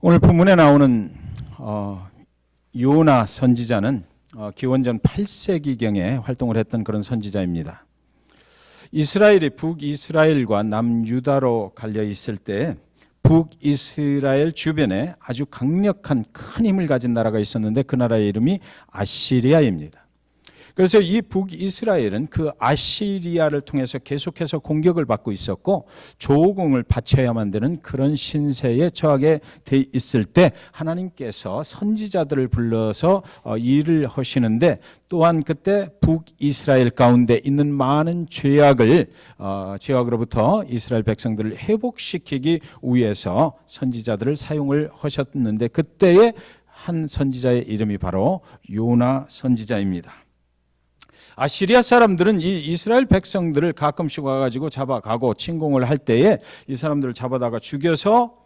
오늘 본문에 나오는 요나 선지자는 기원전 8세기경에 활동을 했던 그런 선지자입니다. 이스라엘이 북이스라엘과 남유다로 갈려 있을 때 북이스라엘 주변에 아주 강력한 큰 힘을 가진 나라가 있었는데 그 나라의 이름이 아시리아입니다. 그래서 이 북이스라엘은 그 아시리아를 통해서 계속해서 공격을 받고 있었고 조공을 바쳐야만 되는 그런 신세에 처하게 돼 있을 때 하나님께서 선지자들을 불러서 일을 하시는데 또한 그때 북이스라엘 가운데 있는 많은 죄악으로부터 이스라엘 백성들을 회복시키기 위해서 선지자들을 사용을 하셨는데 그때의 한 선지자의 이름이 바로 요나 선지자입니다. 아시리아 사람들은 이 이스라엘 백성들을 가끔씩 와가지고 잡아가고 침공을 할 때에 이 사람들을 잡아다가 죽여서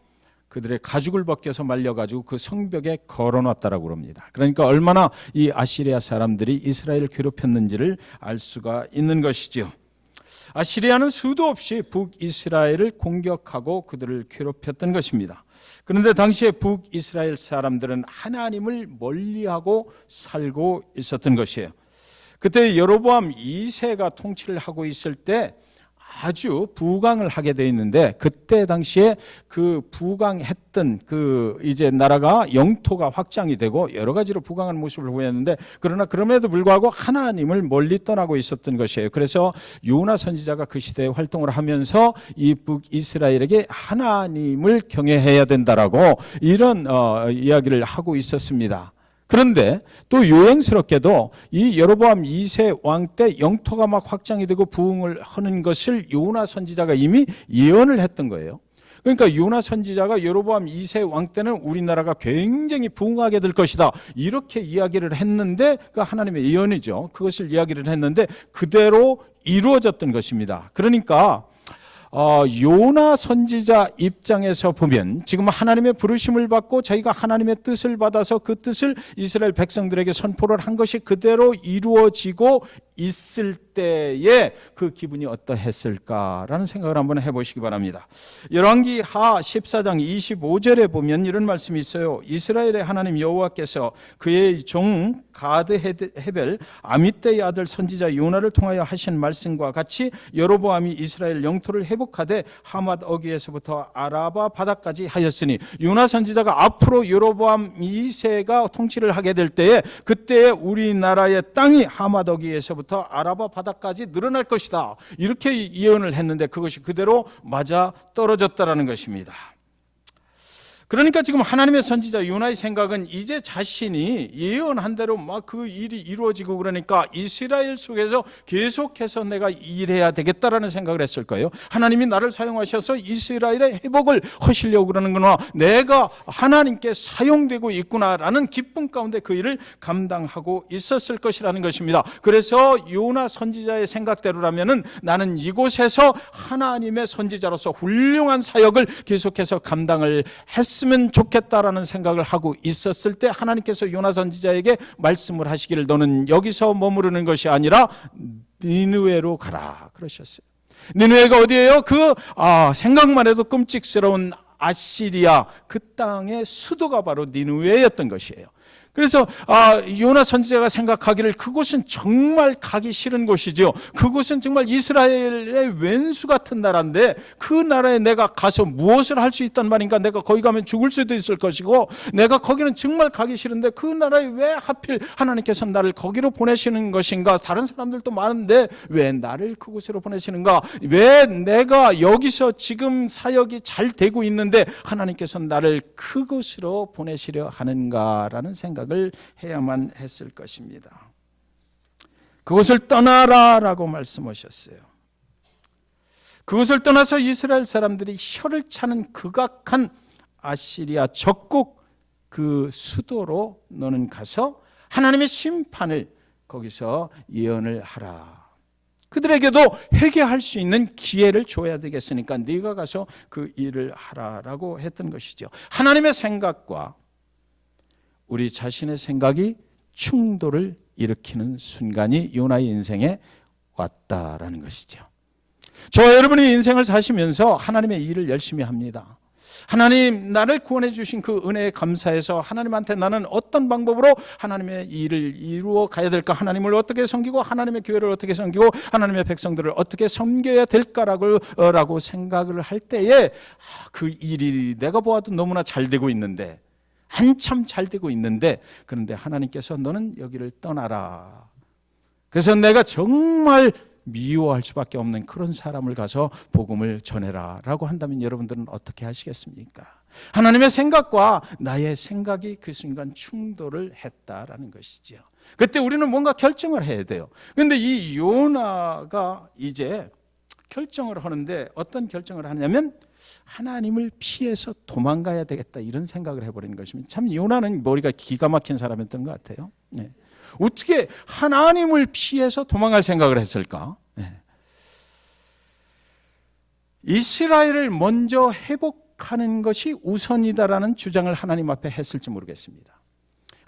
그들의 가죽을 벗겨서 말려가지고 그 성벽에 걸어놨다라고 합니다. 그러니까 얼마나 이 아시리아 사람들이 이스라엘을 괴롭혔는지를 알 수가 있는 것이지요. 아시리아는 수도 없이 북이스라엘을 공격하고 그들을 괴롭혔던 것입니다. 그런데 당시에 북이스라엘 사람들은 하나님을 멀리하고 살고 있었던 것이에요. 그때 여로보암 2세가 통치를 하고 있을 때 아주 부강을 하게 돼 있는데 그때 당시에 그 부강했던 그 이제 나라가 영토가 확장이 되고 여러 가지로 부강한 모습을 보였는데 그러나 그럼에도 불구하고 하나님을 멀리 떠나고 있었던 것이에요. 그래서 요나 선지자가 그 시대에 활동을 하면서 이 북이스라엘에게 하나님을 경외해야 된다라고 이런 이야기를 하고 있었습니다. 그런데 또 요행스럽게도 이 여로보암 2세 왕 때 영토가 막 확장이 되고 부흥을 하는 것을 요나 선지자가 이미 예언을 했던 거예요. 그러니까 요나 선지자가 여로보암 2세 왕 때는 우리나라가 굉장히 부흥하게 될 것이다 이렇게 이야기를 했는데 그 하나님의 예언이죠. 그것을 이야기를 했는데 그대로 이루어졌던 것입니다. 그러니까 요나 선지자 입장에서 보면 지금 하나님의 부르심을 받고 자기가 하나님의 뜻을 받아서 그 뜻을 이스라엘 백성들에게 선포를 한 것이 그대로 이루어지고 있을 때에 그 기분이 어떠했을까라는 생각을 한번 해보시기 바랍니다. 열왕기 하 14장 25절에 보면 이런 말씀이 있어요. 이스라엘의 하나님 여호와께서 그의 종 가드 헤벨 아미떼의 아들 선지자 요나를 통하여 하신 말씀과 같이 여로보암이 이스라엘 영토를 회복하되 하맛 어귀에서부터 아라바 바다까지 하였으니 요나 선지자가 앞으로 여로보암 2세가 통치를 하게 될 때에 그때에 우리나라의 땅이 하맛 어귀에서부터 아라바 바다까지 늘어날 것이다 이렇게 예언을 했는데 그것이 그대로 맞아 떨어졌다라는 것입니다. 그러니까 지금 하나님의 선지자 요나의 생각은 이제 자신이 예언한 대로 막 그 일이 이루어지고 그러니까 이스라엘 속에서 계속해서 내가 일해야 되겠다라는 생각을 했을 거예요. 하나님이 나를 사용하셔서 이스라엘의 회복을 하시려고 그러는구나. 내가 하나님께 사용되고 있구나라는 기쁨 가운데 그 일을 감당하고 있었을 것이라는 것입니다. 그래서 요나 선지자의 생각대로라면은 나는 이곳에서 하나님의 선지자로서 훌륭한 사역을 계속해서 감당을 했으면 좋겠다라는 생각을 하고 있었을 때 하나님께서 요나 선지자에게 말씀을 하시기를 너는 여기서 머무르는 것이 아니라 니느웨로 가라 그러셨어요. 니느웨가 어디예요? 생각만 해도 끔찍스러운 아시리아 그 땅의 수도가 바로 니느웨였던 것이에요. 그래서 요나 선지자가 생각하기를 그곳은 정말 가기 싫은 곳이죠. 그곳은 정말 이스라엘의 왼수 같은 나라인데 그 나라에 내가 가서 무엇을 할 수 있단 말인가. 내가 거기 가면 죽을 수도 있을 것이고 내가 거기는 정말 가기 싫은데 그 나라에 왜 하필 하나님께서 나를 거기로 보내시는 것인가. 다른 사람들도 많은데 왜 나를 그곳으로 보내시는가. 왜 내가 여기서 지금 사역이 잘 되고 있는데 하나님께서 나를 그곳으로 보내시려 하는가라는 생각을 해야만 했을 것입니다. 그것을 떠나라라고 말씀하셨어요. 그것을 떠나서 이스라엘 사람들이 혀를 차는 극악한 아시리아 적국 그 수도로 너는 가서 하나님의 심판을 거기서 예언을 하라. 그들에게도 회개할 수 있는 기회를 줘야 되겠으니까 네가 가서 그 일을 하라라고 했던 것이죠. 하나님의 생각과 우리 자신의 생각이 충돌을 일으키는 순간이 요나의 인생에 왔다라는 것이죠. 저와 여러분이 인생을 사시면서 하나님의 일을 열심히 합니다. 하나님, 나를 구원해 주신 그 은혜에 감사해서 하나님한테 나는 어떤 방법으로 하나님의 일을 이루어 가야 될까, 하나님을 어떻게 섬기고 하나님의 교회를 어떻게 섬기고 하나님의 백성들을 어떻게 섬겨야 될까라고 생각을 할 때에 그 일이 내가 보아도 너무나 잘 되고 있는데, 한참 잘 되고 있는데, 그런데 하나님께서 너는 여기를 떠나라. 그래서 내가 정말 미워할 수밖에 없는 그런 사람을 가서 복음을 전해라 라고 한다면 여러분들은 어떻게 하시겠습니까? 하나님의 생각과 나의 생각이 그 순간 충돌을 했다라는 것이죠. 그때 우리는 뭔가 결정을 해야 돼요. 그런데 이 요나가 이제 결정을 하는데 어떤 결정을 하냐면 하나님을 피해서 도망가야 되겠다, 이런 생각을 해버리는 것입니다. 참 요나는 머리가 기가 막힌 사람이었던 것 같아요. 네. 어떻게 하나님을 피해서 도망갈 생각을 했을까? 네. 이스라엘을 먼저 회복하는 것이 우선이다라는 주장을 하나님 앞에 했을지 모르겠습니다.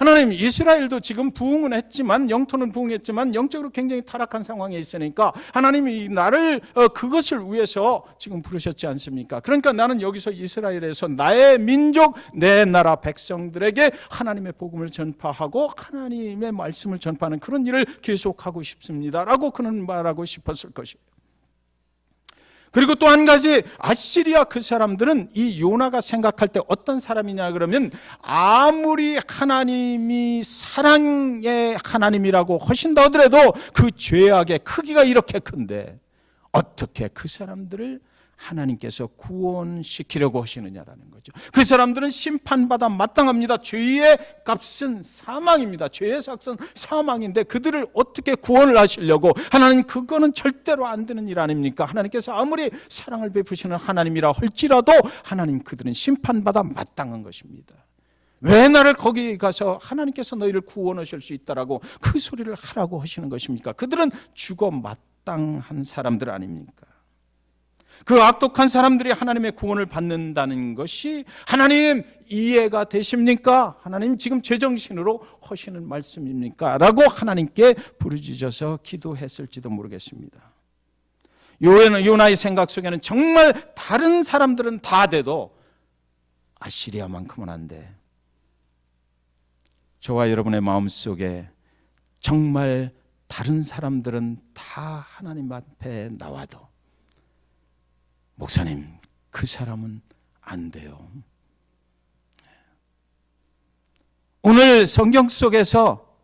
하나님, 이스라엘도 지금 부흥은 했지만, 영토는 부흥했지만 영적으로 굉장히 타락한 상황에 있으니까 하나님이 나를 그것을 위해서 지금 부르셨지 않습니까? 그러니까 나는 여기서 이스라엘에서 나의 민족, 내 나라 백성들에게 하나님의 복음을 전파하고 하나님의 말씀을 전파하는 그런 일을 계속하고 싶습니다라고 그는 말하고 싶었을 것이에요. 그리고 또 한 가지, 아시리아 그 사람들은 이 요나가 생각할 때 어떤 사람이냐 그러면, 아무리 하나님이 사랑의 하나님이라고 하신다 하더라도 그 죄악의 크기가 이렇게 큰데 어떻게 그 사람들을 하나님께서 구원시키려고 하시느냐라는 거죠. 그 사람들은 심판받아 마땅합니다. 죄의 값은 사망입니다. 죄의 삭은 사망인데 그들을 어떻게 구원을 하시려고, 하나님, 그거는 절대로 안 되는 일 아닙니까? 하나님께서 아무리 사랑을 베푸시는 하나님이라 할지라도 하나님, 그들은 심판받아 마땅한 것입니다. 왜 나를 거기 가서 하나님께서 너희를 구원하실 수 있다라고 그 소리를 하라고 하시는 것입니까? 그들은 죽어 마땅한 사람들 아닙니까? 그 악독한 사람들이 하나님의 구원을 받는다는 것이 하나님 이해가 되십니까? 하나님 지금 제정신으로 하시는 말씀입니까? 라고 하나님께 부르짖어서 기도했을지도 모르겠습니다. 요나의 생각 속에는 정말 다른 사람들은 다 돼도 아시리아만큼은 안 돼. 저와 여러분의 마음속에 정말 다른 사람들은 다 하나님 앞에 나와도 목사님, 그 사람은 안 돼요. 오늘 성경 속에서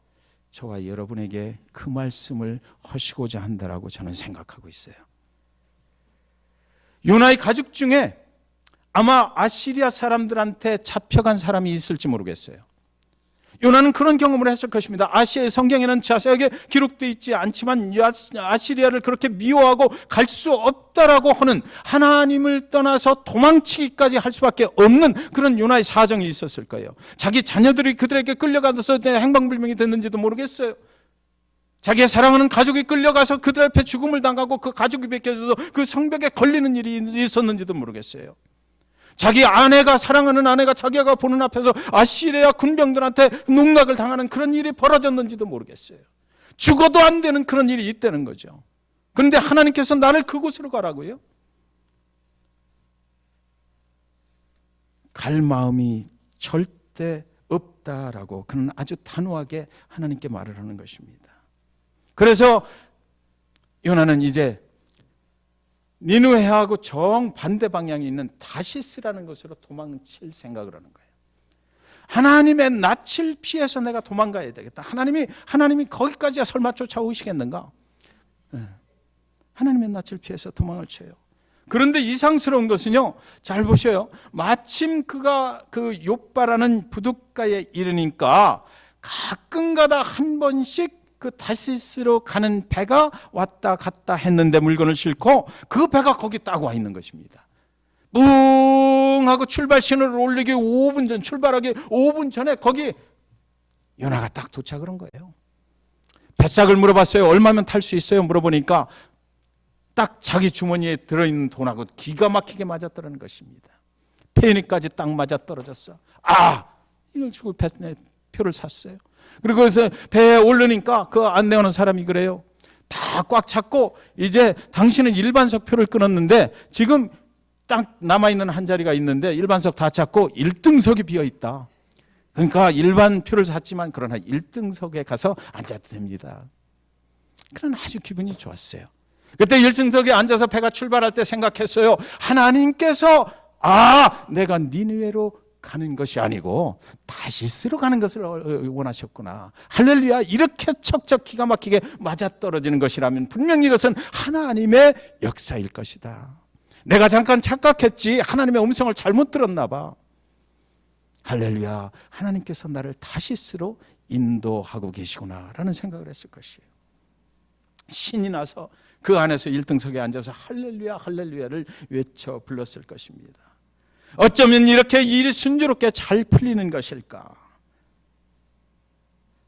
저와 여러분에게 그 말씀을 하시고자 한다라고 저는 생각하고 있어요. 요나의 가족 중에 아마 아시리아 사람들한테 잡혀간 사람이 있을지 모르겠어요. 요나는 그런 경험을 했을 것입니다. 아시아의 성경에는 자세하게 기록되어 있지 않지만 아시리아를 그렇게 미워하고 갈 수 없다라고 하는, 하나님을 떠나서 도망치기까지 할 수밖에 없는 그런 요나의 사정이 있었을 거예요. 자기 자녀들이 그들에게 끌려가서 행방불명이 됐는지도 모르겠어요. 자기의 사랑하는 가족이 끌려가서 그들 앞에 죽음을 당하고 그 가족이 벗겨져서 그 성벽에 걸리는 일이 있었는지도 모르겠어요. 자기 아내가, 사랑하는 아내가 자기가 보는 앞에서 아시리아 군병들한테 농락을 당하는 그런 일이 벌어졌는지도 모르겠어요. 죽어도 안 되는 그런 일이 있다는 거죠. 그런데 하나님께서 나를 그곳으로 가라고요? 갈 마음이 절대 없다라고 그는 아주 단호하게 하나님께 말을 하는 것입니다. 그래서 요나는 이제 니느웨하고 정반대 방향에 있는 다시스라는 곳으로 도망칠 생각을 하는 거예요. 하나님의 낯을 피해서 내가 도망가야 되겠다. 하나님이 거기까지야 설마 쫓아오시겠는가? 하나님의 낯을 피해서 도망을 쳐요. 그런데 이상스러운 것은요, 잘 보셔요. 마침 그가 그 욥바라는 부둣가에 이르니까 가끔가다 한 번씩 그 다시스로 가는 배가 왔다 갔다 했는데 물건을 싣고 그 배가 거기 딱 와 있는 것입니다. 뿡 하고 출발 신호를 올리기 5분 전, 출발하기 5분 전에 거기 요나가 딱 도착을 한 거예요. 뱃삭을 물어봤어요. 얼마면 탈 수 있어요? 물어보니까 딱 자기 주머니에 들어있는 돈하고 기가 막히게 맞았더라는 것입니다. 페니까지 딱 맞아떨어졌어. 이걸 주고 표를 샀어요. 그리고 그래서 배에 오르니까 그 안내하는 사람이 그래요. 다 꽉 찼고 이제 당신은 일반석 표를 끊었는데 지금 딱 남아있는 한 자리가 있는데 일반석 다 찼고 1등석이 비어있다. 그러니까 일반 표를 샀지만 그러나 1등석에 가서 앉아도 됩니다. 그러나 아주 기분이 좋았어요. 그때 1등석에 앉아서 배가 출발할 때 생각했어요. 하나님께서 내가 니느웨로 가는 것이 아니고 다시스로 가는 것을 원하셨구나. 할렐루야. 이렇게 척척 기가 막히게 맞아떨어지는 것이라면 분명히 이것은 하나님의 역사일 것이다. 내가 잠깐 착각했지 하나님의 음성을 잘못 들었나 봐. 할렐루야. 하나님께서 나를 다시스로 인도하고 계시구나라는 생각을 했을 것이에요. 신이 나서 그 안에서 1등석에 앉아서 할렐루야 할렐루야를 외쳐 불렀을 것입니다. 어쩌면 이렇게 일이 순조롭게 잘 풀리는 것일까?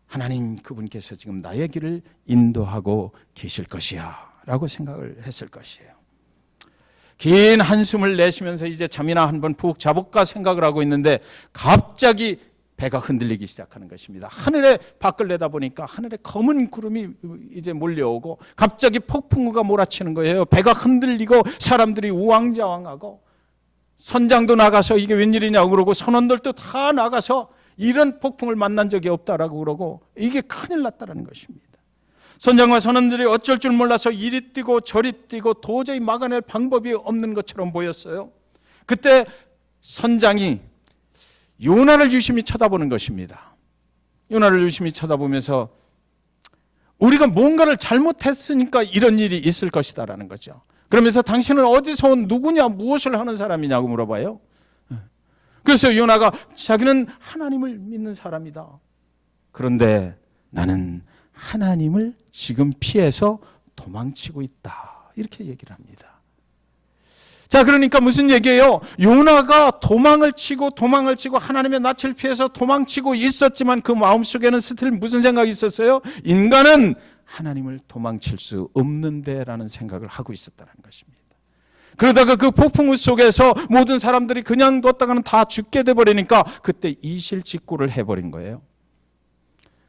하나님 그분께서 지금 나의 길을 인도하고 계실 것이야 라고 생각을 했을 것이에요. 긴 한숨을 내쉬면서 이제 잠이나 한번 푹 자볼까 생각을 하고 있는데 갑자기 배가 흔들리기 시작하는 것입니다. 하늘에 밖을 내다보니까 하늘에 검은 구름이 이제 몰려오고 갑자기 폭풍우가 몰아치는 거예요. 배가 흔들리고 사람들이 우왕좌왕하고 선장도 나가서 이게 웬일이냐고 그러고 선원들도 다 나가서 이런 폭풍을 만난 적이 없다라고 그러고 이게 큰일 났다는 것입니다. 선장과 선원들이 어쩔 줄 몰라서 이리 뛰고 저리 뛰고 도저히 막아낼 방법이 없는 것처럼 보였어요. 그때 선장이 요나를 유심히 쳐다보는 것입니다. 요나를 유심히 쳐다보면서 우리가 뭔가를 잘못했으니까 이런 일이 있을 것이다라는 거죠. 그러면서 당신은 어디서 온 누구냐, 무엇을 하는 사람이냐고 물어봐요. 그래서 요나가 자기는 하나님을 믿는 사람이다. 그런데 나는 하나님을 지금 피해서 도망치고 있다. 이렇게 얘기를 합니다. 자, 그러니까 무슨 얘기예요? 요나가 도망을 치고 하나님의 낯을 피해서 도망치고 있었지만 그 마음속에는 스틸 무슨 생각이 있었어요? 인간은 하나님을 도망칠 수 없는데 라는 생각을 하고 있었다는 것입니다. 그러다가 그 폭풍우 속에서 모든 사람들이 그냥 뒀다가는 다 죽게 돼버리니까 그때 이실직고를 해버린 거예요.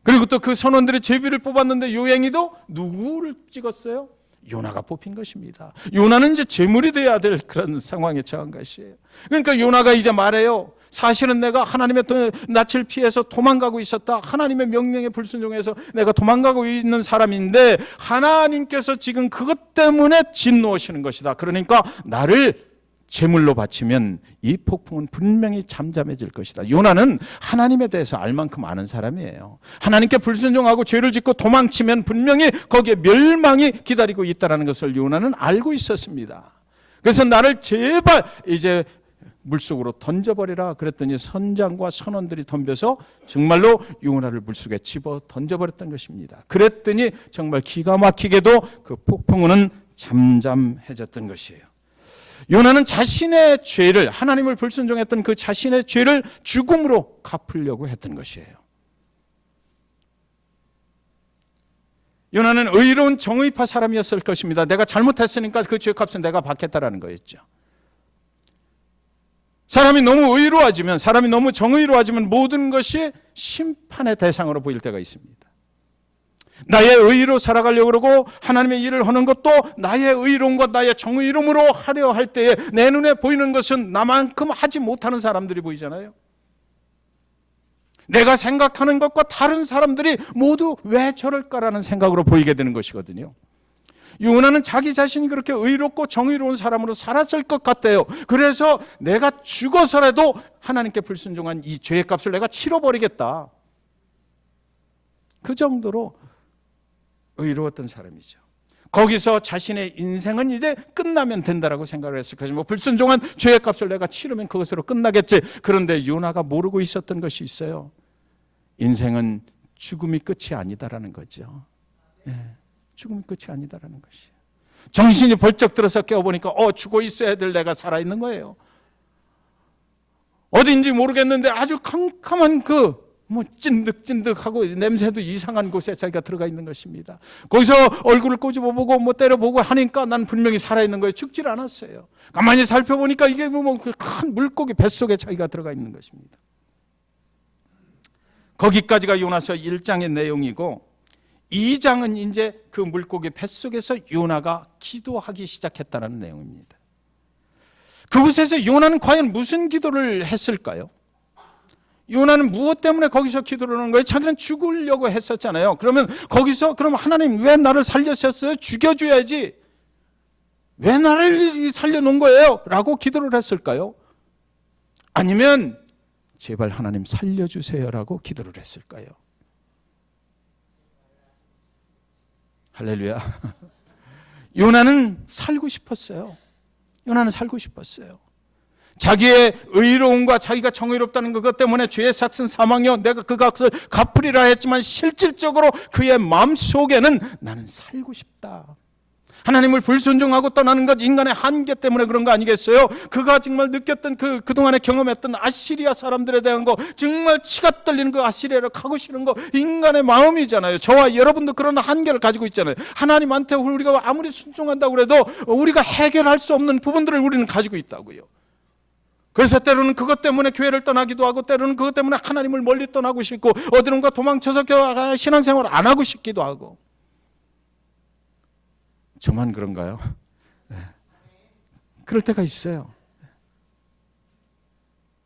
그리고 또 그 선원들이 제비를 뽑았는데 요행이도 누구를 찍었어요? 요나가 뽑힌 것입니다. 요나는 이제 제물이 돼야 될 그런 상황에 처한 것이에요. 그러니까 요나가 이제 말해요. 사실은 내가 하나님의 낯을 피해서 도망가고 있었다. 하나님의 명령에 불순종해서 내가 도망가고 있는 사람인데 하나님께서 지금 그것 때문에 진노하시는 것이다. 그러니까 나를 제물로 바치면 이 폭풍은 분명히 잠잠해질 것이다. 요나는 하나님에 대해서 알 만큼 아는 사람이에요. 하나님께 불순종하고 죄를 짓고 도망치면 분명히 거기에 멸망이 기다리고 있다는 것을 요나는 알고 있었습니다. 그래서 나를 제발 이제 물속으로 던져버리라 그랬더니 선장과 선원들이 덤벼서 정말로 요나를 물속에 집어 던져버렸던 것입니다. 그랬더니 정말 기가 막히게도 그 폭풍우는 잠잠해졌던 것이에요. 요나는 자신의 죄를, 하나님을 불순종했던 그 자신의 죄를 죽음으로 갚으려고 했던 것이에요. 요나는 의로운 정의파 사람이었을 것입니다. 내가 잘못했으니까 그 죄값은 내가 받겠다라는 거였죠. 사람이 너무 의로워지면, 사람이 너무 정의로워지면 모든 것이 심판의 대상으로 보일 때가 있습니다. 나의 의로 살아가려고 그러고 하나님의 일을 하는 것도 나의 의로움과 나의 정의로움으로 하려 할 때에 내 눈에 보이는 것은 나만큼 하지 못하는 사람들이 보이잖아요. 내가 생각하는 것과 다른 사람들이 모두 왜 저럴까라는 생각으로 보이게 되는 것이거든요. 요나는 자기 자신이 그렇게 의롭고 정의로운 사람으로 살았을 것 같아요. 그래서 내가 죽어서라도 하나님께 불순종한 이 죄의 값을 내가 치러버리겠다. 그 정도로 의로웠던 사람이죠. 거기서 자신의 인생은 이제 끝나면 된다라고 생각을 했을 것이고 불순종한 죄의 값을 내가 치르면 그것으로 끝나겠지. 그런데 요나가 모르고 있었던 것이 있어요. 인생은 죽음이 끝이 아니다라는 거죠. 네, 죽음이 끝이 아니다라는 것이에요. 정신이 벌쩍 들어서 깨어보니까 죽어 있어야 될 내가 살아있는 거예요. 어딘지 모르겠는데 아주 캄캄한 찐득찐득하고 냄새도 이상한 곳에 자기가 들어가 있는 것입니다. 거기서 얼굴을 꼬집어보고 때려보고 하니까 난 분명히 살아있는 거예요. 죽질 않았어요. 가만히 살펴보니까 이게 큰 물고기 뱃속에 자기가 들어가 있는 것입니다. 거기까지가 요나서 1장의 내용이고 2장은 이제 그 물고기 뱃속에서 요나가 기도하기 시작했다는 내용입니다. 그곳에서 요나는 과연 무슨 기도를 했을까요? 요나는 무엇 때문에 거기서 기도를 하는 거예요? 자기는 죽으려고 했었잖아요. 그러면 거기서 그럼 하나님 왜 나를 살려셨어요? 죽여줘야지. 왜 나를 살려놓은 거예요? 라고 기도를 했을까요? 아니면 제발 하나님 살려주세요라고 기도를 했을까요? 할렐루야. 요나는 살고 싶었어요. 요나는 살고 싶었어요. 자기의 의로움과 자기가 정의롭다는 것 때문에 죄의 삭은 사망이요 내가 그 값을 갚으리라 했지만 실질적으로 그의 마음속에는 나는 살고 싶다. 하나님을 불순종하고 떠나는 것 인간의 한계 때문에 그런 거 아니겠어요? 그가 정말 느꼈던 그동안에 경험했던 아시리아 사람들에 대한 거, 정말 치가 떨리는 그 아시리아를 가고 싫은 거 인간의 마음이잖아요. 저와 여러분도 그런 한계를 가지고 있잖아요. 하나님한테 우리가 아무리 순종한다고 해도 우리가 해결할 수 없는 부분들을 우리는 가지고 있다고요. 그래서 때로는 그것 때문에 교회를 떠나기도 하고 때로는 그것 때문에 하나님을 멀리 떠나고 싶고 어디론가 도망쳐서 신앙생활을 안 하고 싶기도 하고. 저만 그런가요? 네. 그럴 때가 있어요.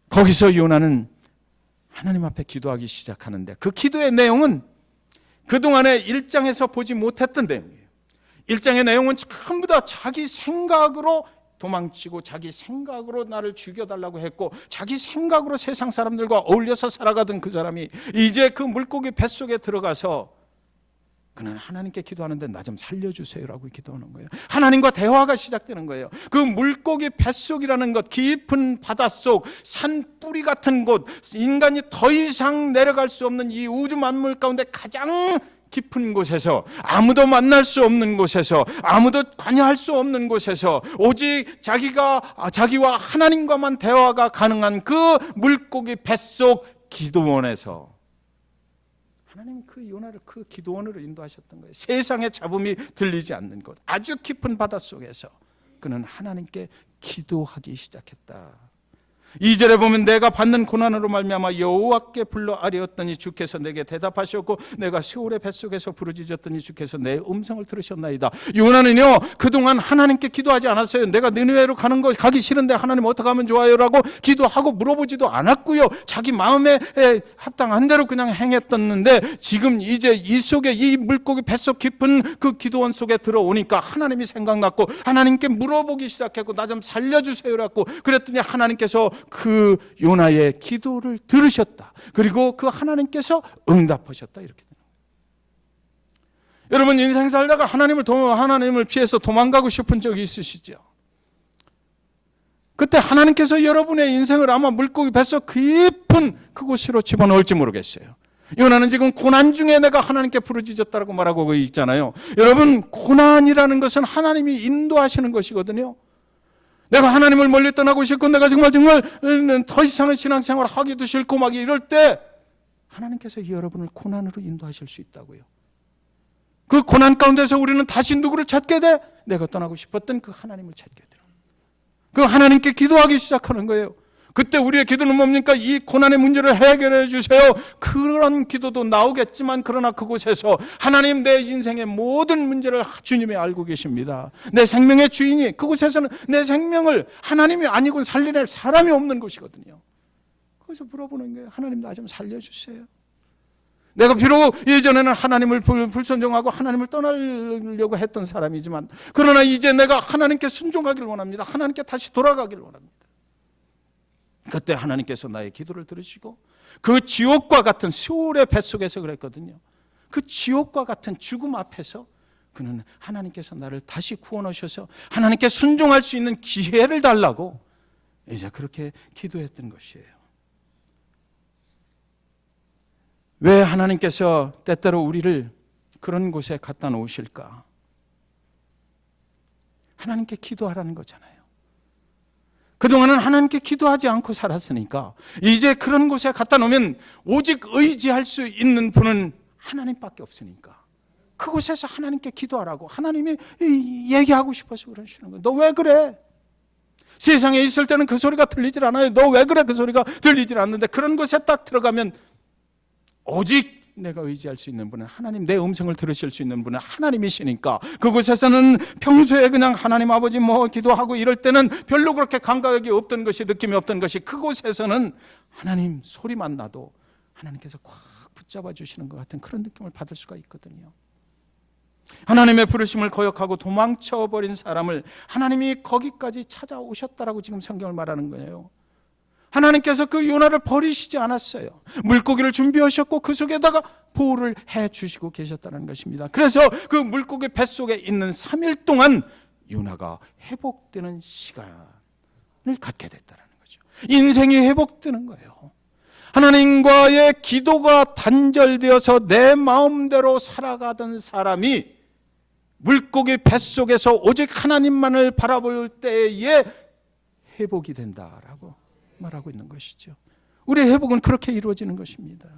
거기서 요나는 하나님 앞에 기도하기 시작하는데 그 기도의 내용은 그동안에 1장에서 보지 못했던 내용이에요. 1장의 내용은 전부 다 자기 생각으로 도망치고 자기 생각으로 나를 죽여달라고 했고 자기 생각으로 세상 사람들과 어울려서 살아가던 그 사람이 이제 그 물고기 뱃속에 들어가서 그는 하나님께 기도하는데 나 좀 살려주세요라고 기도하는 거예요. 하나님과 대화가 시작되는 거예요. 그 물고기 뱃속이라는 것, 깊은 바닷속, 산뿌리 같은 곳, 인간이 더 이상 내려갈 수 없는 이 우주 만물 가운데 가장 깊은 곳에서, 아무도 만날 수 없는 곳에서, 아무도 관여할 수 없는 곳에서 오직 자기와 하나님과만 대화가 가능한 그 물고기 뱃속 기도원에서 하나님 그 요나를 그 기도원으로 인도하셨던 거예요. 세상의 잡음이 들리지 않는 곳, 아주 깊은 바닷속에서 그는 하나님께 기도하기 시작했다. 2절에 보면 내가 받는 고난으로 말미암아 여호와께 불러 아뢰었더니 주께서 내게 대답하셨고 내가 세월의 뱃속에서 부르짖었더니 주께서 내 음성을 들으셨나이다. 요나는요 그동안 하나님께 기도하지 않았어요. 내가 니느웨로 가기 싫은데 하나님 어떻게 하면 좋아요? 라고 기도하고 물어보지도 않았고요. 자기 마음에 합당한 대로 그냥 행했었는데 지금 이제 이 속에 이 물고기 뱃속 깊은 그 기도원 속에 들어오니까 하나님이 생각났고 하나님께 물어보기 시작했고 나 좀 살려주세요라고 그랬더니 하나님께서 그 요나의 기도를 들으셨다. 그리고 그 하나님께서 응답하셨다. 이렇게 되는 거예요. 여러분 인생 살다가 하나님을 피해서 도망가고 싶은 적이 있으시죠? 그때 하나님께서 여러분의 인생을 아마 물고기 뱃속 깊은 그곳으로 집어넣을지 모르겠어요. 요나는 지금 고난 중에 내가 하나님께 부르짖었다고 말하고 있잖아요. 여러분 고난이라는 것은 하나님이 인도하시는 것이거든요. 내가 하나님을 멀리 떠나고 싶고 내가 정말 더 이상은 신앙생활 하기도 싫고 막 이럴 때 하나님께서 여러분을 고난으로 인도하실 수 있다고요. 그 고난 가운데서 우리는 다시 누구를 찾게 돼? 내가 떠나고 싶었던 그 하나님을 찾게 돼요. 그 하나님께 기도하기 시작하는 거예요. 그때 우리의 기도는 뭡니까? 이 고난의 문제를 해결해 주세요. 그런 기도도 나오겠지만 그러나 그곳에서 하나님 내 인생의 모든 문제를 주님이 알고 계십니다. 내 생명의 주인이 그곳에서는 내 생명을 하나님이 아니고 살려낼 사람이 없는 곳이거든요. 거기서 물어보는 거예요. 하나님 나 좀 살려주세요. 내가 비록 예전에는 하나님을 불순종하고 하나님을 떠나려고 했던 사람이지만 그러나 이제 내가 하나님께 순종하기를 원합니다. 하나님께 다시 돌아가기를 원합니다. 그때 하나님께서 나의 기도를 들으시고 그 지옥과 같은 세월의 뱃속에서 그랬거든요. 그 지옥과 같은 죽음 앞에서 그는 하나님께서 나를 다시 구원하셔서 하나님께 순종할 수 있는 기회를 달라고 이제 그렇게 기도했던 것이에요. 왜 하나님께서 때때로 우리를 그런 곳에 갖다 놓으실까? 하나님께 기도하라는 거잖아요. 그동안은 하나님께 기도하지 않고 살았으니까 이제 그런 곳에 갖다 놓으면 오직 의지할 수 있는 분은 하나님밖에 없으니까 그곳에서 하나님께 기도하라고 하나님이 얘기하고 싶어서 그러시는 거예요. 너 왜 그래? 세상에 있을 때는 그 소리가 들리질 않아요. 너 왜 그래? 그 소리가 들리질 않는데 그런 곳에 딱 들어가면 오직 내가 의지할 수 있는 분은 하나님, 내 음성을 들으실 수 있는 분은 하나님이시니까 그곳에서는 평소에 그냥 하나님 아버지 기도하고 이럴 때는 별로 그렇게 감각이 없던 것이, 느낌이 없던 것이, 그곳에서는 하나님 소리만 나도 하나님께서 꽉 붙잡아 주시는 것 같은 그런 느낌을 받을 수가 있거든요. 하나님의 부르심을 거역하고 도망쳐버린 사람을 하나님이 거기까지 찾아오셨다라고 지금 성경을 말하는 거예요. 하나님께서 그 요나를 버리시지 않았어요. 물고기를 준비하셨고 그 속에다가 보호를 해주시고 계셨다는 것입니다. 그래서 그 물고기 뱃속에 있는 3일 동안 요나가 회복되는 시간을 갖게 됐다는 거죠. 인생이 회복되는 거예요. 하나님과의 기도가 단절되어서 내 마음대로 살아가던 사람이 물고기 뱃속에서 오직 하나님만을 바라볼 때에 회복이 된다라고 말하고 있는 것이죠. 우리의 회복은 그렇게 이루어지는 것입니다.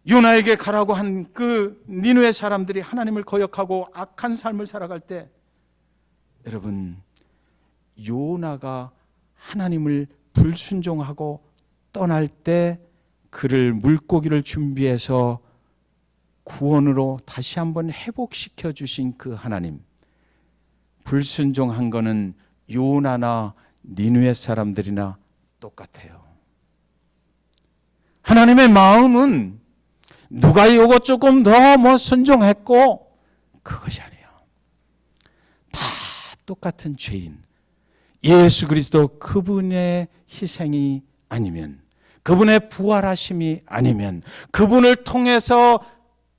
요나에게 가라고 한 그 니느웨 사람들이 하나님을 거역하고 악한 삶을 살아갈 때, 여러분, 요나가 하나님을 불순종하고 떠날 때 그를 물고기를 준비해서 구원으로 다시 한번 회복시켜 주신 그 하나님, 불순종한 거는 요나나 니느웨 사람들이나 똑같아요. 하나님의 마음은 누가 요거 조금 더 순종했고 그것이 아니에요. 다 똑같은 죄인 예수 그리스도 그분의 희생이 아니면, 그분의 부활하심이 아니면, 그분을 통해서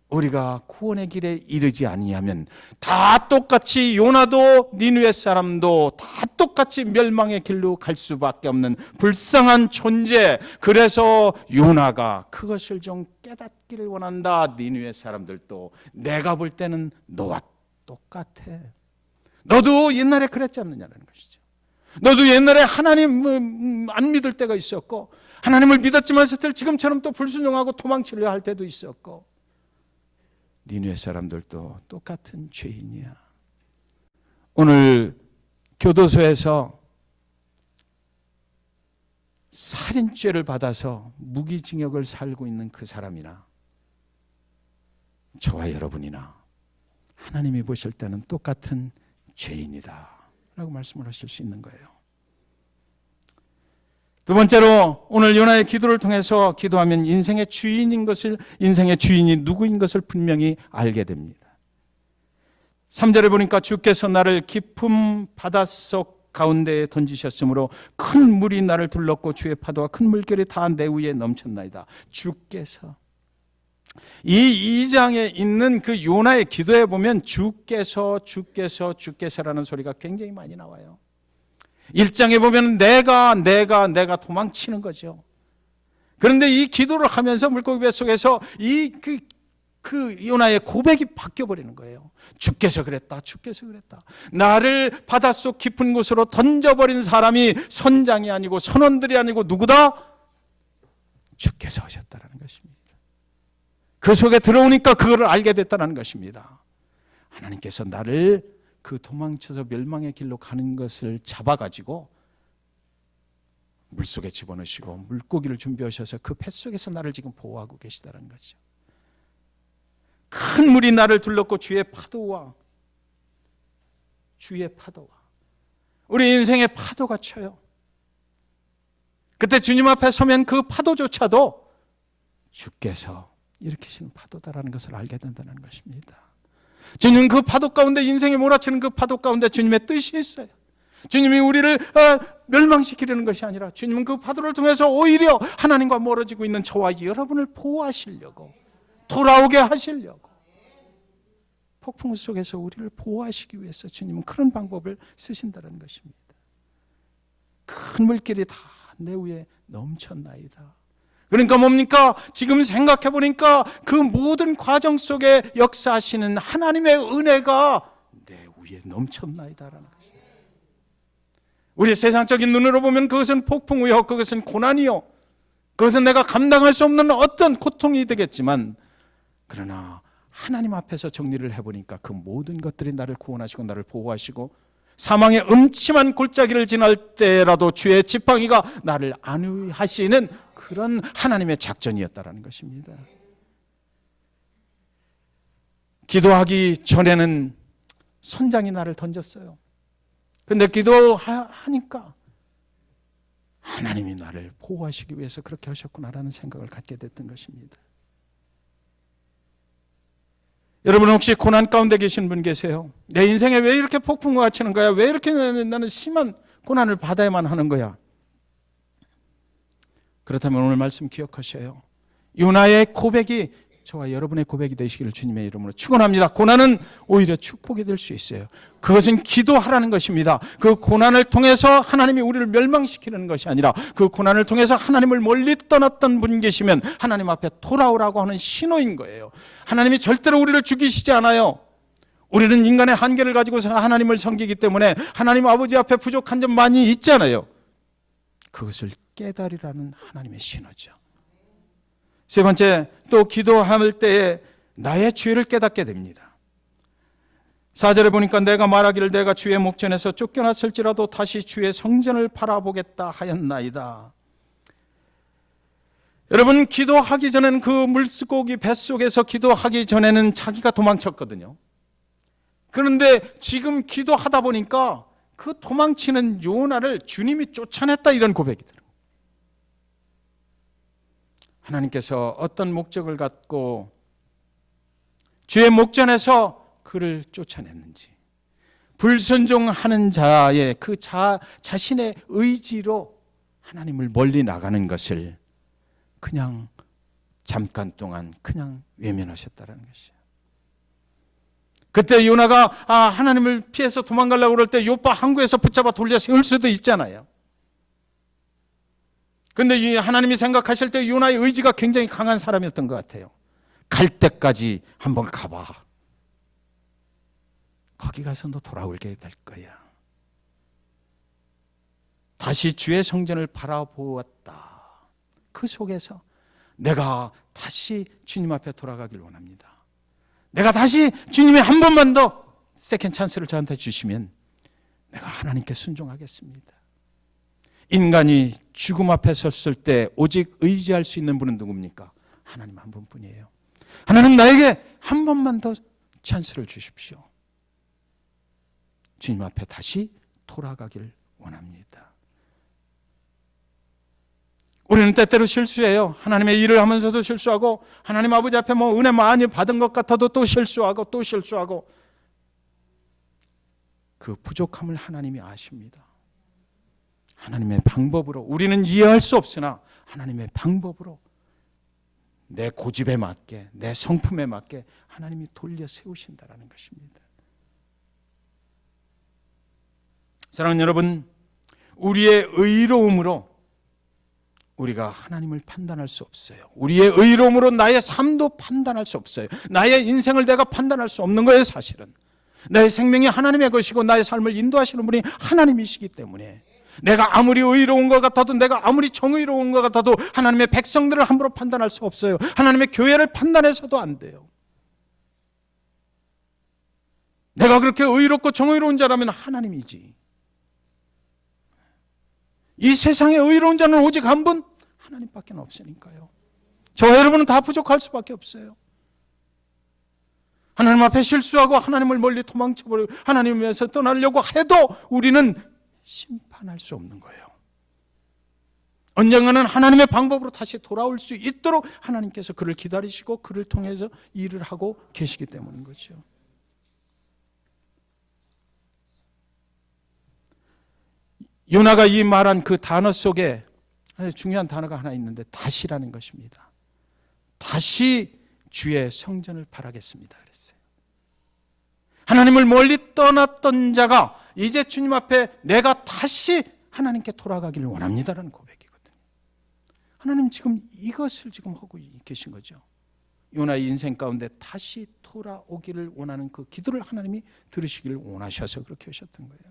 우리가 구원의 길에 이르지 아니하면 다 똑같이 요나도 니느웨 사람도 다 똑같이 멸망의 길로 갈 수밖에 없는 불쌍한 존재. 그래서 요나가 그것을 좀 깨닫기를 원한다. 니느웨 사람들도 내가 볼 때는 너와 똑같아. 너도 옛날에 그랬지 않느냐는 것이죠. 너도 옛날에 하나님 안 믿을 때가 있었고, 하나님을 믿었지만 지금처럼 또 불순종하고 도망치려 할 때도 있었고, 니느웨 사람들도 똑같은 죄인이야. 오늘 교도소에서 살인죄를 받아서 무기징역을 살고 있는 그 사람이나 저와 여러분이나 하나님이 보실 때는 똑같은 죄인이다 라고 말씀을 하실 수 있는 거예요. 두 번째로, 오늘 요나의 기도를 통해서 기도하면 인생의 주인인 것을, 인생의 주인이 누구인 것을 분명히 알게 됩니다. 3절에 보니까 주께서 나를 깊은 바닷속 가운데에 던지셨으므로 큰 물이 나를 둘렀고 주의 파도와 큰 물결이 다 내 위에 넘쳤나이다. 주께서, 이 2장에 있는 그 요나의 기도에 보면 주께서라는 소리가 굉장히 많이 나와요. 1장에 보면 내가 도망치는 거죠. 그런데 이 기도를 하면서 물고기 뱃속에서 그 요나의 고백이 바뀌어버리는 거예요. 주께서 그랬다. 나를 바닷속 깊은 곳으로 던져버린 사람이 선장이 아니고 선원들이 아니고 누구다? 주께서 하셨다는 것입니다. 그 속에 들어오니까 그거를 알게 됐다는 것입니다. 하나님께서 나를 그 도망쳐서 멸망의 길로 가는 것을 잡아가지고 물속에 집어넣으시고 물고기를 준비하셔서 그 뱃속에서 나를 지금 보호하고 계시다는 거죠. 큰 물이 나를 둘렀고 주의 파도와 우리 인생의 파도가 쳐요. 그때 주님 앞에 서면 그 파도조차도 주께서 일으키시는 파도다라는 것을 알게 된다는 것입니다. 주님, 그 파도 가운데, 인생이 몰아치는 그 파도 가운데 주님의 뜻이 있어요. 주님이 우리를 멸망시키려는 것이 아니라 주님은 그 파도를 통해서 오히려 하나님과 멀어지고 있는 저와 여러분을 보호하시려고, 돌아오게 하시려고, 폭풍 속에서 우리를 보호하시기 위해서 주님은 그런 방법을 쓰신다는 것입니다. 큰 물길이 다 내 위에 넘쳤나이다. 그러니까 뭡니까? 지금 생각해 보니까 그 모든 과정 속에 역사하시는 하나님의 은혜가 내 위에 넘쳤나이다라는 것이에요. 우리 세상적인 눈으로 보면 그것은 폭풍이요, 그것은 고난이요, 그것은 내가 감당할 수 없는 어떤 고통이 되겠지만, 그러나 하나님 앞에서 정리를 해보니까 그 모든 것들이 나를 구원하시고 나를 보호하시고 사망의 음침한 골짜기를 지날 때라도 주의 지팡이가 나를 안위하시는 그런 하나님의 작전이었다라는 것입니다. 기도하기 전에는 선장이 나를 던졌어요. 근데 기도하니까 하나님이 나를 보호하시기 위해서 그렇게 하셨구나라는 생각을 갖게 됐던 것입니다. 여러분 혹시 고난 가운데 계신 분 계세요? 내 인생에 왜 이렇게 폭풍우가 치는 거야? 왜 이렇게 나는 심한 고난을 받아야만 하는 거야? 그렇다면 오늘 말씀 기억하셔요. 요나의 고백이 저와 여러분의 고백이 되시기를 주님의 이름으로 축원합니다. 고난은 오히려 축복이 될 수 있어요. 그것은 기도하라는 것입니다. 그 고난을 통해서 하나님이 우리를 멸망시키는 것이 아니라 그 고난을 통해서 하나님을 멀리 떠났던 분 계시면 하나님 앞에 돌아오라고 하는 신호인 거예요. 하나님이 절대로 우리를 죽이시지 않아요. 우리는 인간의 한계를 가지고서 하나님을 섬기기 때문에 하나님 아버지 앞에 부족한 점 많이 있잖아요. 그것을 깨달으라는 하나님의 신호죠. 세 번째, 또 기도할 때에 나의 죄를 깨닫게 됩니다. 4절에 보니까 내가 말하기를 내가 주의 목전에서 쫓겨났을지라도 다시 주의 성전을 바라보겠다 하였나이다. 여러분, 기도하기 전에는 그 물고기 뱃속에서 기도하기 전에는 자기가 도망쳤거든요. 그런데 지금 기도하다 보니까 그 도망치는 요나를 주님이 쫓아냈다, 이런 고백이 들어요. 하나님께서 어떤 목적을 갖고 주의 목전에서 그를 쫓아냈는지, 불순종하는 자의 그 자신의 의지로 하나님을 멀리 나가는 것을 그냥 잠깐 동안 그냥 외면하셨다는 것이에요. 그때 요나가 하나님을 피해서 도망가려고 그럴 때 요파 항구에서 붙잡아 돌려 세울 수도 있잖아요. 그런데 하나님이 생각하실 때 요나의 의지가 굉장히 강한 사람이었던 것 같아요. 갈 때까지 한번 가봐. 거기 가서 너 돌아오게 될 거야. 다시 주의 성전을 바라보았다. 그 속에서 내가 다시 주님 앞에 돌아가길 원합니다. 내가 다시 주님이 한 번만 더 세컨 찬스를 저한테 주시면 내가 하나님께 순종하겠습니다. 인간이 죽음 앞에 섰을 때 오직 의지할 수 있는 분은 누굽니까? 하나님 한 분뿐이에요. 하나님 나에게 한 번만 더 찬스를 주십시오. 주님 앞에 다시 돌아가길 원합니다. 우리는 때때로 실수해요. 하나님의 일을 하면서도 실수하고, 하나님 아버지 앞에 은혜 많이 받은 것 같아도 또 실수하고 또 실수하고, 그 부족함을 하나님이 아십니다. 하나님의 방법으로, 우리는 이해할 수 없으나 하나님의 방법으로 내 고집에 맞게, 내 성품에 맞게 하나님이 돌려 세우신다라는 것입니다. 사랑하는 여러분, 우리의 의로움으로 우리가 하나님을 판단할 수 없어요. 우리의 의로움으로 나의 삶도 판단할 수 없어요. 나의 인생을 내가 판단할 수 없는 거예요, 사실은. 나의 생명이 하나님의 것이고 나의 삶을 인도하시는 분이 하나님이시기 때문에 내가 아무리 의로운 것 같아도, 내가 아무리 정의로운 것 같아도 하나님의 백성들을 함부로 판단할 수 없어요. 하나님의 교회를 판단해서도 안 돼요. 내가 그렇게 의롭고 정의로운 자라면 하나님이지. 이 세상에 의로운 자는 오직 한 분, 하나님밖에 없으니까요. 저와 여러분은 다 부족할 수밖에 없어요. 하나님 앞에 실수하고 하나님을 멀리 도망쳐버리고 하나님을 위해서 떠나려고 해도 우리는 심판할 수 없는 거예요. 언젠가는 하나님의 방법으로 다시 돌아올 수 있도록 하나님께서 그를 기다리시고 그를 통해서 일을 하고 계시기 때문인 거죠. 요나가 이 말한 그 단어 속에 중요한 단어가 하나 있는데 다시라는 것입니다. 다시 주의 성전을 바라겠습니다 그랬어요. 하나님을 멀리 떠났던 자가 이제 주님 앞에 내가 다시 하나님께 돌아가기를 원합니다라는 고백이거든요. 하나님 지금 이것을 지금 하고 계신 거죠. 요나의 인생 가운데 다시 돌아오기를 원하는 그 기도를 하나님이 들으시기를 원하셔서 그렇게 하셨던 거예요.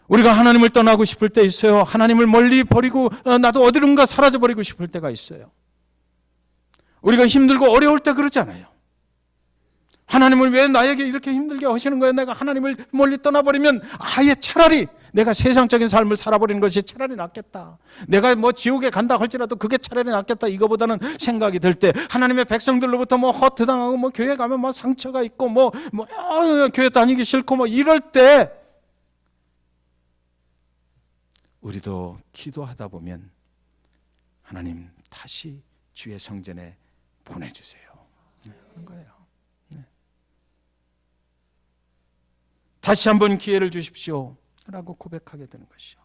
우리가 하나님을 떠나고 싶을 때 있어요. 하나님을 멀리 버리고 나도 어디론가 사라져버리고 싶을 때가 있어요. 우리가 힘들고 어려울 때 그러잖아요. 하나님을 왜 나에게 이렇게 힘들게 하시는 거예요? 내가 하나님을 멀리 떠나버리면 아예 차라리 내가 세상적인 삶을 살아버리는 것이 차라리 낫겠다. 내가 뭐 지옥에 간다 할지라도 그게 차라리 낫겠다. 이거보다는 생각이 들 때 하나님의 백성들로부터 뭐 허투당하고 뭐 교회 가면 뭐 상처가 있고 뭐 교회 다니기 싫고 뭐 이럴 때 우리도 기도하다 보면 하나님 다시 주의 성전에 보내주세요. 그런 거예요. 네. 다시 한번 기회를 주십시오. 라고 고백하게 되는 것이죠.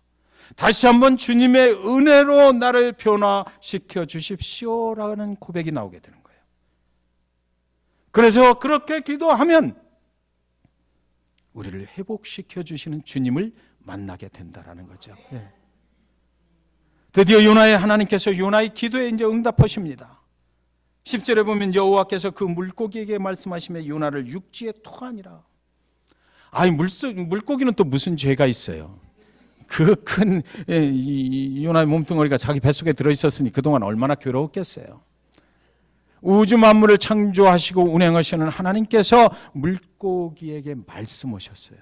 다시 한번 주님의 은혜로 나를 변화시켜 주십시오라는 고백이 나오게 되는 거예요. 그래서 그렇게 기도하면 우리를 회복시켜 주시는 주님을 만나게 된다라는 거죠. 네. 드디어 요나의 하나님께서 요나의 기도에 이제 응답하십니다. 10절에 보면 여호와께서 그 물고기에게 말씀하시며 요나를 육지에 토하니라. 아니 물고기는 또 무슨 죄가 있어요? 그 큰 요나의 몸뚱어리가 자기 뱃속에 들어있었으니 그동안 얼마나 괴로웠겠어요. 우주 만물을 창조하시고 운행하시는 하나님께서 물고기에게 말씀하셨어요.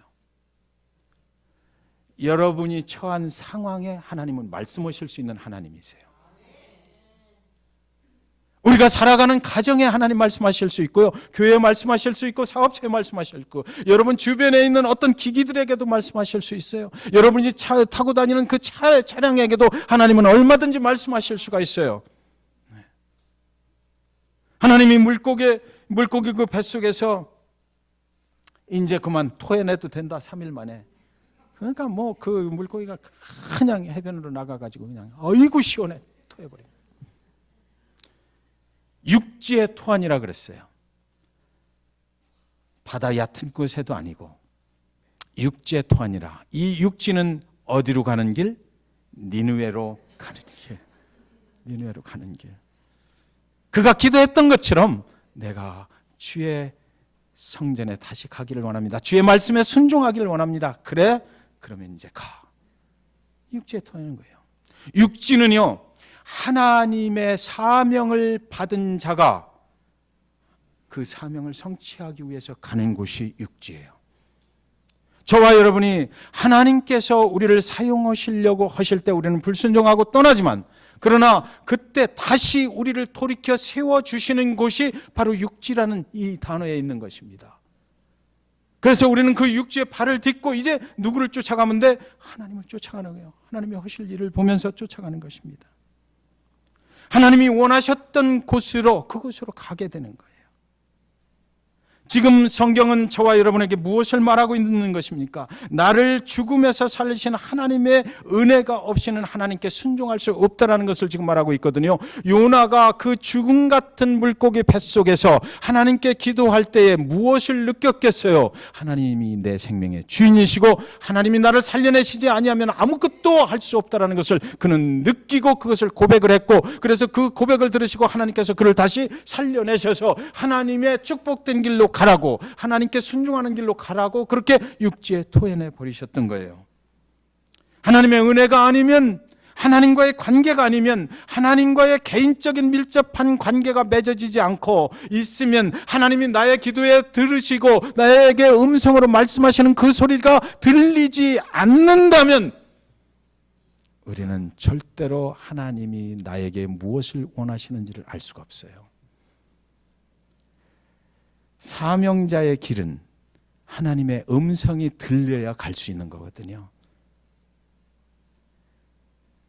여러분이 처한 상황에 하나님은 말씀하실 수 있는 하나님이세요. 우리가 살아가는 가정에 하나님 말씀하실 수 있고요, 교회에 말씀하실 수 있고, 사업체에 말씀하실 수 있고, 여러분 주변에 있는 어떤 기기들에게도 말씀하실 수 있어요. 여러분이 타고 다니는 그 차량에게도 하나님은 얼마든지 말씀하실 수가 있어요. 하나님이 물고기 그 뱃속에서 이제 그만 토해내도 된다 3일 만에. 그러니까 뭐 그 물고기가 그냥 해변으로 나가가지고 그냥 어이구 시원해 토해버려. 육지의 토한이라 그랬어요. 바다 얕은 곳에도 아니고 육지의 토한이라. 이 육지는 어디로 가는 길? 니느웨로 가는 길. 니느웨로 가는 길. 그가 기도했던 것처럼 내가 주의 성전에 다시 가기를 원합니다. 주의 말씀에 순종하기를 원합니다. 그래? 그러면 이제 가. 육지에 토하는 거예요. 육지는요, 하나님의 사명을 받은 자가 그 사명을 성취하기 위해서 가는 곳이 육지예요. 저와 여러분이 하나님께서 우리를 사용하시려고 하실 때 우리는 불순종하고 떠나지만, 그러나 그때 다시 우리를 돌이켜 세워주시는 곳이 바로 육지라는 이 단어에 있는 것입니다. 그래서 우리는 그 육지에 발을 딛고 이제 누구를 쫓아가면 돼? 하나님을 쫓아가는 거예요. 하나님이 하실 일을 보면서 쫓아가는 것입니다. 하나님이 원하셨던 곳으로, 그곳으로 가게 되는 거예요. 지금 성경은 저와 여러분에게 무엇을 말하고 있는 것입니까? 나를 죽음에서 살리신 하나님의 은혜가 없이는 하나님께 순종할 수 없다라는 것을 지금 말하고 있거든요. 요나가 그 죽음 같은 물고기 뱃속에서 하나님께 기도할 때에 무엇을 느꼈겠어요? 하나님이 내 생명의 주인이시고 하나님이 나를 살려내시지 아니하면 아무것도 할 수 없다라는 것을 그는 느끼고 그것을 고백을 했고, 그래서 그 고백을 들으시고 하나님께서 그를 다시 살려내셔서 하나님의 축복된 길로 가라고, 하나님께 순종하는 길로 가라고 그렇게 육지에 토해내 버리셨던 거예요. 하나님의 은혜가 아니면, 하나님과의 관계가 아니면, 하나님과의 개인적인 밀접한 관계가 맺어지지 않고 있으면, 하나님이 나의 기도에 들으시고 나에게 음성으로 말씀하시는 그 소리가 들리지 않는다면 우리는 절대로 하나님이 나에게 무엇을 원하시는지를 알 수가 없어요. 사명자의 길은 하나님의 음성이 들려야 갈 수 있는 거거든요.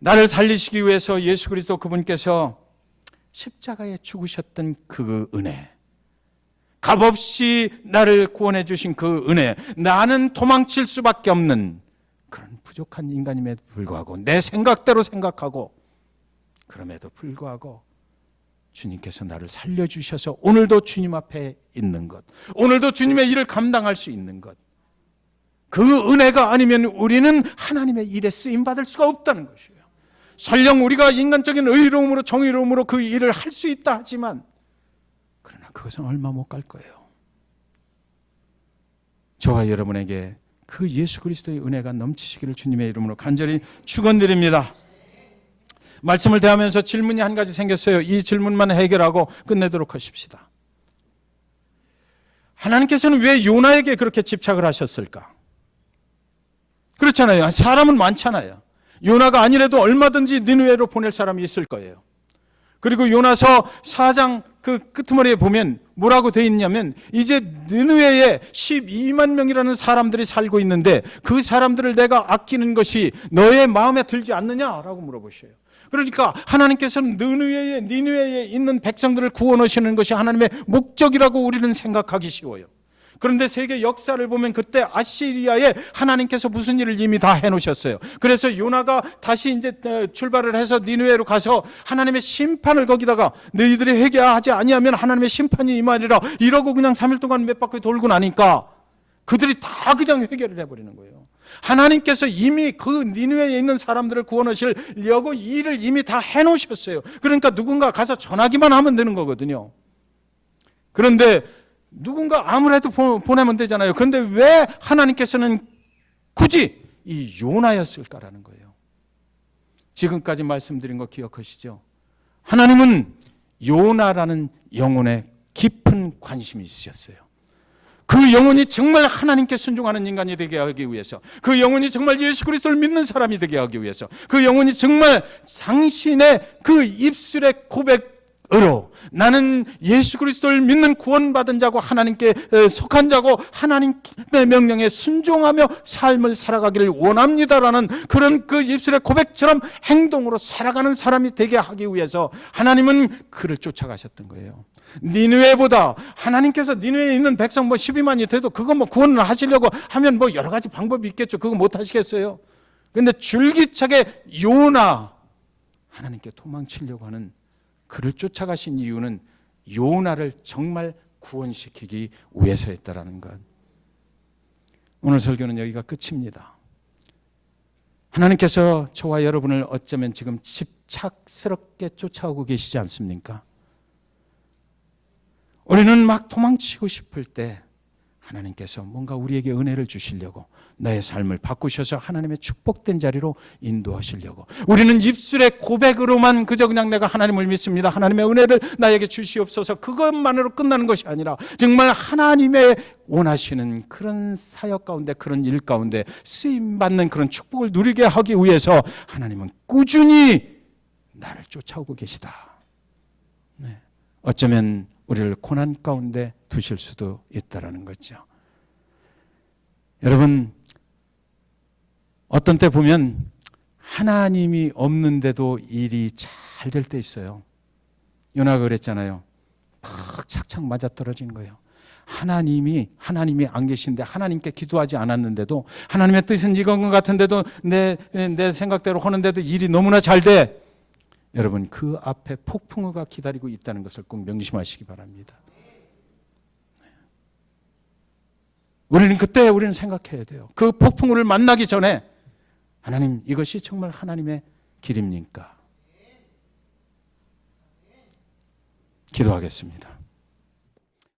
나를 살리시기 위해서 예수 그리스도 그분께서 십자가에 죽으셨던 그 은혜, 값없이 나를 구원해 주신 그 은혜, 나는 도망칠 수밖에 없는 그런 부족한 인간임에도 불구하고, 내 생각대로 생각하고, 그럼에도 불구하고 주님께서 나를 살려주셔서 오늘도 주님 앞에 있는 것, 오늘도 주님의 일을 감당할 수 있는 것, 그 은혜가 아니면 우리는 하나님의 일에 쓰임받을 수가 없다는 것이에요. 설령 우리가 인간적인 의로움으로, 정의로움으로 그 일을 할 수 있다 하지만, 그러나 그것은 얼마 못 갈 거예요. 저와 여러분에게 그 예수 그리스도의 은혜가 넘치시기를 주님의 이름으로 간절히 축원드립니다. 말씀을 대하면서 질문이 한 가지 생겼어요. 이 질문만 해결하고 끝내도록 하십시다. 하나님께서는 왜 요나에게 그렇게 집착을 하셨을까? 그렇잖아요. 사람은 많잖아요. 요나가 아니라도 얼마든지 니느웨로 보낼 사람이 있을 거예요. 그리고 요나서 4장 그 끄트머리에 보면 뭐라고 돼 있냐면 이제 니느웨에 12만 명이라는 사람들이 살고 있는데 그 사람들을 내가 아끼는 것이 너의 마음에 들지 않느냐라고 물어보셔요. 그러니까 하나님께서는 니느웨에 있는 백성들을 구원하시는 것이 하나님의 목적이라고 우리는 생각하기 쉬워요. 그런데 세계 역사를 보면 그때 아시리아에 하나님께서 무슨 일을 이미 다 해놓으셨어요. 그래서 요나가 다시 이제 출발을 해서 니느웨로 가서 하나님의 심판을 거기다가 너희들이 회개하지 아니하면 하나님의 심판이 임하리라 이러고 그냥 3일 동안 몇 바퀴 돌고 나니까 그들이 다 그냥 회개를 해버리는 거예요. 하나님께서 이미 그 니느웨에 있는 사람들을 구원하시려고 이 일을 이미 다 해놓으셨어요. 그러니까 누군가 가서 전하기만 하면 되는 거거든요. 그런데 누군가 아무래도 보내면 되잖아요. 그런데 왜 하나님께서는 굳이 이 요나였을까라는 거예요. 지금까지 말씀드린 거 기억하시죠? 하나님은 요나라는 영혼에 깊은 관심이 있으셨어요. 그 영혼이 정말 하나님께 순종하는 인간이 되게 하기 위해서, 그 영혼이 정말 예수 그리스도를 믿는 사람이 되게 하기 위해서, 그 영혼이 정말 당신의 그 입술의 고백으로 나는 예수 그리스도를 믿는 구원받은 자고 하나님께 속한 자고 하나님의 명령에 순종하며 삶을 살아가기를 원합니다라는 그런 그 입술의 고백처럼 행동으로 살아가는 사람이 되게 하기 위해서 하나님은 그를 쫓아가셨던 거예요. 니느웨보다 하나님께서 니느웨에 있는 백성 12만이 돼도 그거 구원을 하시려고 하면 여러 가지 방법이 있겠죠. 그거 못 하시겠어요? 근데 줄기차게 요나 하나님께 도망치려고 하는 그를 쫓아가신 이유는 요나를 정말 구원시키기 위해서였다라는 것. 오늘 설교는 여기가 끝입니다. 하나님께서 저와 여러분을 어쩌면 지금 집착스럽게 쫓아오고 계시지 않습니까? 우리는 막 도망치고 싶을 때 하나님께서 뭔가 우리에게 은혜를 주시려고 나의 삶을 바꾸셔서 하나님의 축복된 자리로 인도하시려고 우리는 입술의 고백으로만 그저 그냥 내가 하나님을 믿습니다. 하나님의 은혜를 나에게 주시옵소서 그것만으로 끝나는 것이 아니라 정말 하나님의 원하시는 그런 사역 가운데 그런 일 가운데 쓰임받는 그런 축복을 누리게 하기 위해서 하나님은 꾸준히 나를 쫓아오고 계시다. 네. 어쩌면 우리를 고난 가운데 두실 수도 있다라는 거죠. 여러분, 어떤 때 보면 하나님이 없는데도 일이 잘 될 때 있어요. 요나가 그랬잖아요. 팍 착착 맞아떨어진 거예요. 하나님이 안 계신데 하나님께 기도하지 않았는데도 하나님의 뜻은 이건 것 같은데도 내 생각대로 하는데도 일이 너무나 잘 돼. 여러분 그 앞에 폭풍우가 기다리고 있다는 것을 꼭 명심하시기 바랍니다. 우리는 생각해야 돼요. 그 폭풍우를 만나기 전에 하나님 이것이 정말 하나님의 길입니까? 기도하겠습니다.